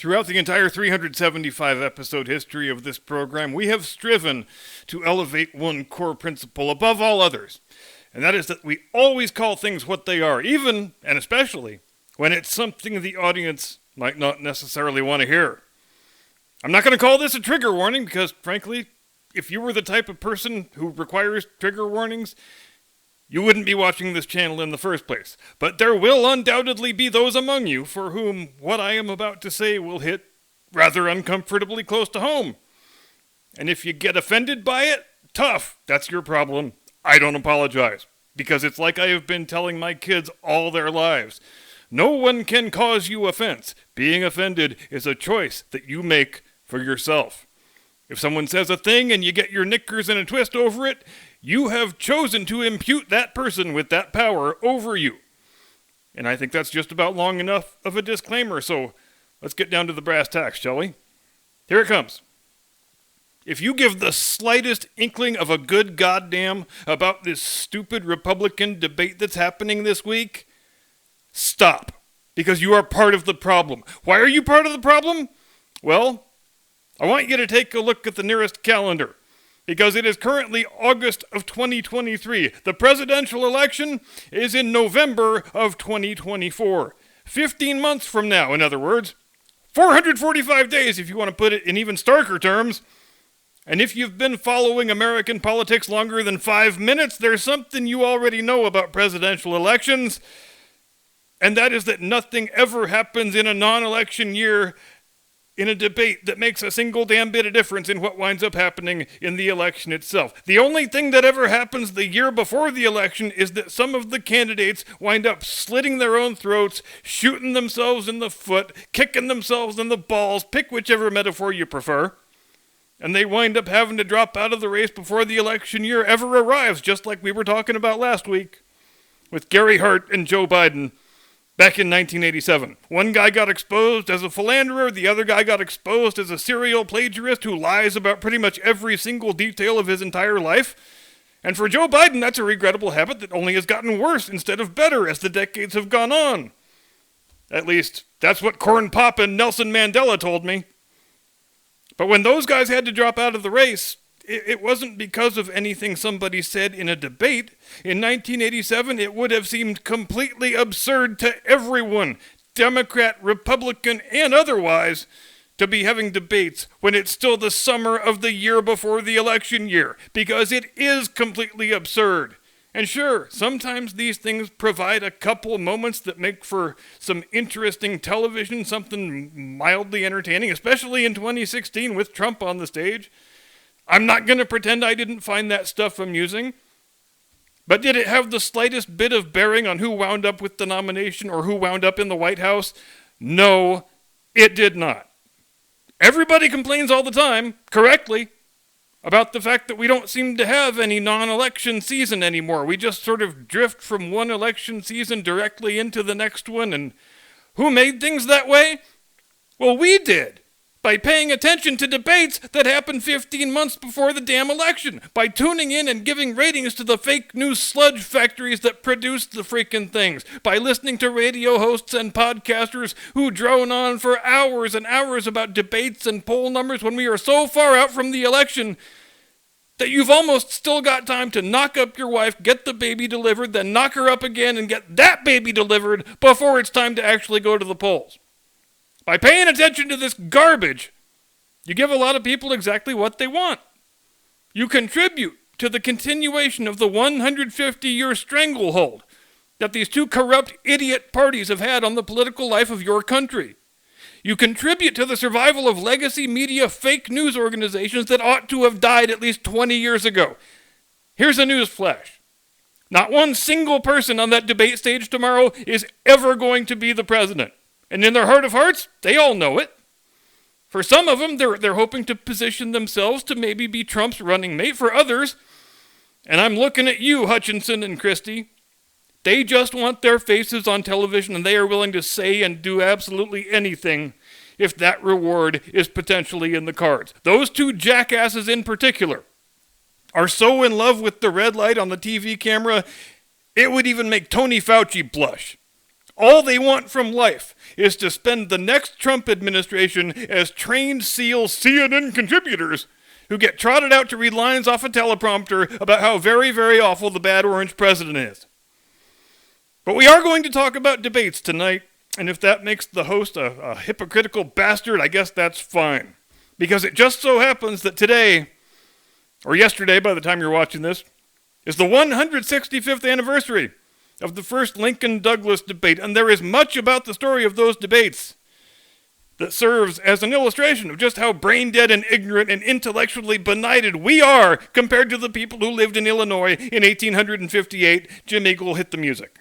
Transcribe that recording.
Throughout the entire 375-episode history of this program, we have striven to elevate one core principle above all others, and that is that we always call things what they are, even, and especially, when it's something the audience might not necessarily want to hear. I'm not going to call this a trigger warning because, frankly, if you were the type of person who requires trigger warnings, you wouldn't be watching this channel in the first place. But there will undoubtedly be those among you for whom what I am about to say will hit rather uncomfortably close to home. And if you get offended by it, tough. That's your problem. I don't apologize. Because it's like I have been telling my kids all their lives. No one can cause you offense. Being offended is a choice that you make for yourself. If someone says a thing and you get your knickers in a twist over it, you have chosen to impute that person with that power over you. And I think that's just about long enough of a disclaimer, so let's get down to the brass tacks, shall we? Here it comes. If you give the slightest inkling of a good goddamn about this stupid Republican debate that's happening this week, stop. Because you are part of the problem. Why are you part of the problem? Well, I want you to take a look at the nearest calendar. Because it is currently August of 2023. The presidential election is in November of 2024. 15 months from now, in other words. 445 days, if you want to put it in even starker terms. And if you've been following American politics longer than 5 minutes, there's something you already know about presidential elections. And that is that nothing ever happens in a non-election year in a debate that makes a single damn bit of difference in what winds up happening in the election itself. The only thing that ever happens the year before the election is that some of the candidates wind up slitting their own throats, shooting themselves in the foot, kicking themselves in the balls, pick whichever metaphor you prefer, and they wind up having to drop out of the race before the election year ever arrives, just like we were talking about last week with Gary Hart and Joe Biden. Back in 1987, one guy got exposed as a philanderer, the other guy got exposed as a serial plagiarist who lies about pretty much every single detail of his entire life. And for Joe Biden, that's a regrettable habit that only has gotten worse instead of better as the decades have gone on. At least, that's what Corn Pop and Nelson Mandela told me. But when those guys had to drop out of the race, it wasn't because of anything somebody said in a debate. In 1987, it would have seemed completely absurd to everyone, Democrat, Republican, and otherwise, to be having debates when it's still the summer of the year before the election year, because it is completely absurd. And sure, sometimes these things provide a couple moments that make for some interesting television, something mildly entertaining, especially in 2016 with Trump on the stage. I'm not going to pretend I didn't find that stuff amusing. But did it have the slightest bit of bearing on who wound up with the nomination or who wound up in the White House? No, it did not. Everybody complains all the time, correctly, about the fact that we don't seem to have any non-election season anymore. We just sort of drift from one election season directly into the next one. And who made things that way? Well, we did. By paying attention to debates that happened 15 months before the damn election. By tuning in and giving ratings to the fake news sludge factories that produced the freaking things. By listening to radio hosts and podcasters who drone on for hours and hours about debates and poll numbers when we are so far out from the election that you've almost still got time to knock up your wife, get the baby delivered, then knock her up again and get that baby delivered before it's time to actually go to the polls. By paying attention to this garbage, you give a lot of people exactly what they want. You contribute to the continuation of the 150-year stranglehold that these two corrupt idiot parties have had on the political life of your country. You contribute to the survival of legacy media fake news organizations that ought to have died at least 20 years ago. Here's a news flash. Not one single person on that debate stage tomorrow is ever going to be the president. And in their heart of hearts, they all know it. For some of them, they're hoping to position themselves to maybe be Trump's running mate. For others, and I'm looking at you, Hutchinson and Christie, they just want their faces on television and they are willing to say and do absolutely anything if that reward is potentially in the cards. Those two jackasses in particular are so in love with the red light on the TV camera, it would even make Tony Fauci blush. All they want from life is to spend the next Trump administration as trained SEAL CNN contributors who get trotted out to read lines off a teleprompter about how very, very awful the bad orange president is. But we are going to talk about debates tonight, and if that makes the host a hypocritical bastard, I guess that's fine. Because it just so happens that today, or yesterday by the time you're watching this, is the 165th anniversary of the first Lincoln-Douglas debate, and there is much about the story of those debates that serves as an illustration of just how brain-dead and ignorant and intellectually benighted we are compared to the people who lived in Illinois in 1858. Jim Eagle, hit the music.